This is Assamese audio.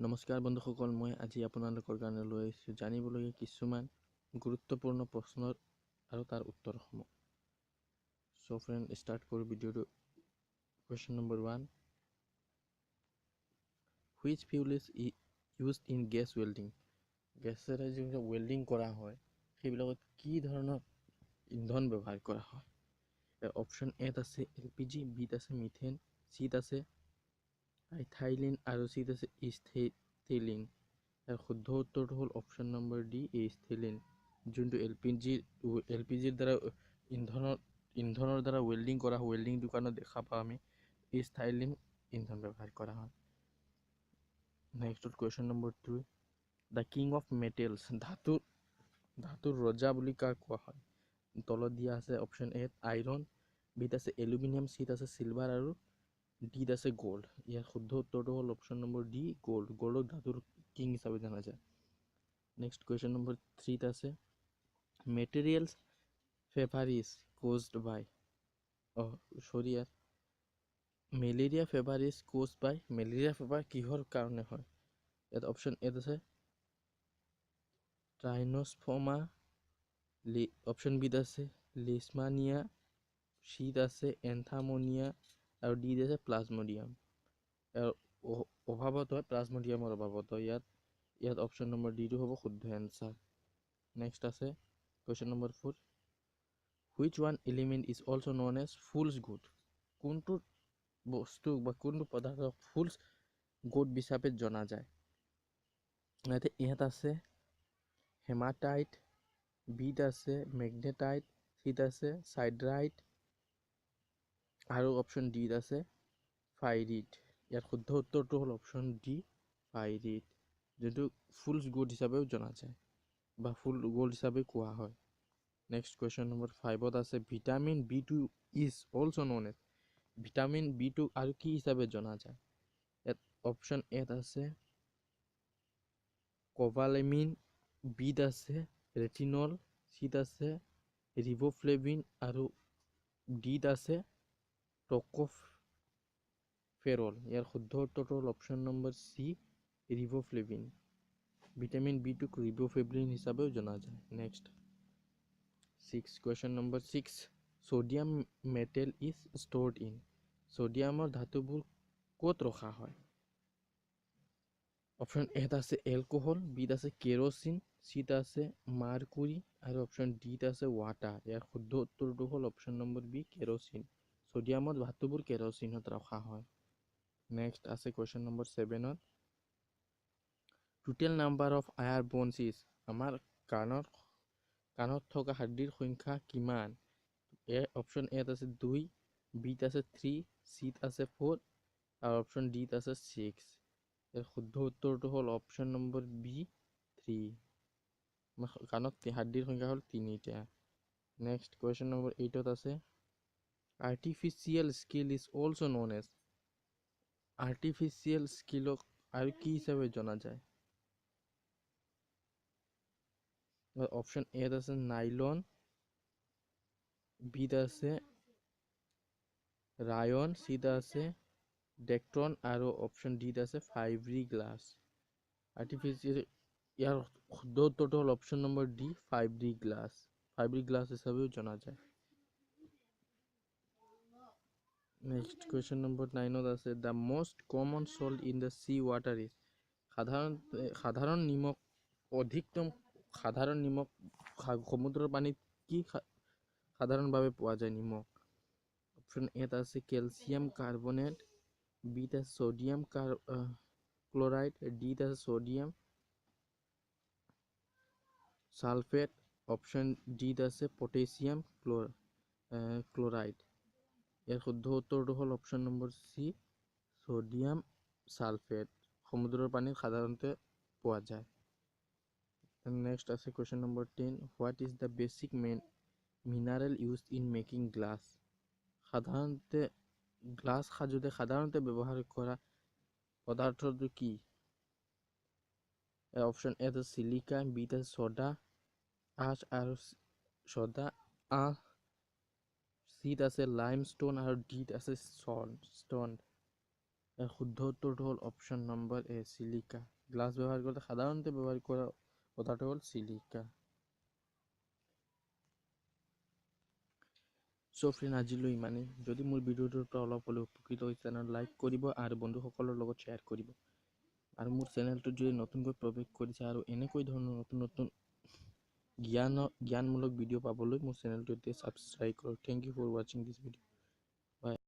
নমস্কাৰ বন্ধুসকল, মই আজি আপোনালোকৰ কাৰণে লৈ আহিছোঁ জানিবলগীয়া কিছুমান গুৰুত্বপূৰ্ণ প্ৰশ্নৰ আৰু তাৰ উত্তৰসমূহ। সো ফ্ৰেণ্ড, ষ্টাৰ্ট কৰোঁ ভিডিঅ'টো। Question number 1, which fuel is used in gas welding? গেছেৰে যিবিলাক ৱেল্ডিং কৰা হয় সেইবিলাকত কি ধৰণৰ ইন্ধন ব্যৱহাৰ কৰা হয়? অপশ্যন এত আছে LPG, বিত আছে মিথেন, চিত আছে ইথাইলিন আৰু চিত আছে ইথিলিন। ইয়াৰ শুদ্ধ উত্তৰটো হ'ল অপশ্যন নম্বৰ ডি, ইথিলিন, যোনটো এলপিজিৰ দ্বাৰা ইন্ধনৰ দ্বাৰা ৱেল্ডিং কৰা হয়। ৱেল্ডিং দোকানত দেখা পাওঁ আমি ইথাইলিন ইন্ধন ব্যৱহাৰ কৰা হয়। Next question number 2, the king of metals, ধাতুৰ ৰজা বুলি কাক কোৱা হয়? তলত দিয়া আছে অপশ্যন এত আইৰণ, বিত আছে এলুমিনিয়াম, চিত আছে চিলভাৰ আৰু ডিত আছে গোল্ড। ইয়াৰ শুদ্ধ উত্তৰটো হ'ল অপশ্যন নম্বৰ ডি, গোল্ড। গোল্ডক ধাতুৰ কিং হিচাপে জনা যায়। নেক্সট কুৱেশ্যন নম্বৰ 3 আছে materials fever is caused by, malaria fever is caused by, malaria fever কিহৰ কাৰণে হয়? ইয়াত অপশ্যন এত আছে ট্ৰাইনোস্পমা, অপশ্যন বিত আছে লিছমানিয়া, চিত আছে এন্থামনিয়া আৰু ডিত আছে প্লাজমডিয়াম। অভাৱত হয়, প্লাজমডিয়ামৰ অভাৱত হয়। ইয়াত অপশ্যন নম্বৰ ডিটো হ'ব শুদ্ধ এনচাৰ। নেক্সট আছে question number 4, which one element is also' known as fool's gold? কোনটো বস্তু বা কোনটো পদাৰ্থক ফুলছ গুড হিচাপে জনা যায়? ইয়াত আছে হেমাটাইট, বিত আছে মেগনেটাইট, চিত আছে চাইড্ৰাইট আৰু অপশ্যন ডিত আছে ফাইৰিট। ইয়াৰ শুদ্ধ উত্তৰটো হ'ল অপশ্যন ডি, ফাইৰিট, যোনটো ফুলছ গুড হিচাপেও জনা যায় বা ফুল গোল্ড হিচাপে কোৱা হয়। নেক্সট কুৱেশ্যন নম্বৰ 5ত আছে vitamin B2 is also' known as, vitamin B2 আৰু কি হিচাপে জনা যায়? ইয়াত অপশ্যন এত আছে কোভালেমিন, বিত আছে ৰেটিনল, চিত আছে ৰিবোফ্লেভিন আৰু ডিত আছে টকোফেৰল। ইয়াৰ শুদ্ধ উত্তৰটো হ'ল option number C, riboflavin. Vitamin B2ক ৰিবোফ্লেভিন হিচাপেও জনা যায়। Next question number 6, sodium metal is stored in, ছ'ডিয়ামৰ ধাতুবোৰ ক'ত ৰখা হয়? অপশ্যন এত আছে এলকহল, বিত আছে কেৰচিন, চিত আছে মাৰ্কুৰী আৰু অপশ্যন ডিত আছে ৱাটাৰ। ইয়াৰ শুদ্ধ উত্তৰটো হ'ল অপশ্যন নম্বৰ বি, কেৰচিন। ছ'ডিয়ামৰ ধাতুবোৰ কেৰচিনত ৰখা হয়। নেক্সট আছে কুৱেশ্যন নম্বৰ 7ত, total number of ear bones is, আমাৰ কাণত থকা হাড়িৰ সংখ্যা কিমান? অপশ্যন এত আছে 2, বিত আছে 3, চিত আছে 4 আৰু অপশ্যন ডিত আছে 6। ইয়াৰ শুদ্ধ উত্তৰটো হ'ল অপশ্যন নম্বৰ বি, 3। কাণত হাড়িৰ সংখ্যা হ'ল 3টা। নেক্সট কুৱেশ্যন নম্বৰ 8ত আছে artificial skin is also' known as, আৰ্টিফিচিয়েল স্কিলক আৰু কি হিচাপে জনা যায়? অপশ্যন এত আছে নাইলন, বিত আছে ৰায়ন, চিত আছে ডেক্ট্ৰন আৰু অপশ্যন ডিত আছে ফাইব্ৰি গ্লাছ। আৰ্টিফিচিয়েল, ইয়াৰ শুদ্ধ উত্তৰটো হ'ল অপশ্যন নম্বৰ ডি, ফাইব্ৰি গ্লাছ হিচাপেও জনা যায়। নেক্সট কুৱেশ্যন নম্বৰ 9ত আছে the most common salt in the sea water is, অধিকতম সাধাৰণ নিমখ সমুদ্ৰৰ পানীত কি সাধাৰণভাৱে পোৱা যায় নিমখ? অপশ্যন এত আছে কেলছিয়াম কাৰ্বনেট, বিত আছে ছ'ডিয়াম ক্লৰাইড, ডিত আছে ছ'ডিয়াম সালফেট, অপশ্যন ডিত আছে পটেছিয়াম ক্লৰাইড। ইয়াৰ শুদ্ধ উত্তৰটো হ'ল option number C, sodium sulphate, সমুদ্ৰৰ পানীত সাধাৰণতে পোৱা যায়। নেক্সট আছে question number 10, what is the basic mineral used in making glass? সাধাৰণতে গ্লাছ সাজোতে সাধাৰণতে ব্যৱহাৰ কৰা পদাৰ্থটো কি? অপশ্যন এত আছে চিলিকা, বিত আছে ছ'ডা আছ আৰু চিত আছে লাইমষ্টোন আৰু ডিত আছে ষ্টন। ইয়াৰ শুদ্ধ উত্তৰটো হ'ল অপশ্যন নম্বৰ এ চিলিকা। গ্লাছ ব্যৱহাৰ কৰোঁতে সাধাৰণতে ব্যৱহাৰ কৰা পদাৰ্থ হ'ল চিলিকা। চ' ফ্ৰেণ্ড আজিলৈ ইমানেই। যদি মোৰ ভিডিঅ'টোৰ পৰা অলপ হ'লেও উপকৃত হৈছে তেনেহ'লে লাইক কৰিব আৰু বন্ধুসকলৰ লগত শ্বেয়াৰ কৰিব। আৰু মোৰ চেনেলটোত যদি নতুনকৈ প্ৰৱেশ কৰিছে আৰু এনেকৈ ধৰণৰ নতুন নতুন জ্ঞানমূলক ভিডিঅ' পাবলৈ মোৰ চেনেলটো এতিয়া ছাবস্ক্ৰাইব কৰক। থেংক ইউ ফৰ ৱাচিং দিছ ভিডিঅ'।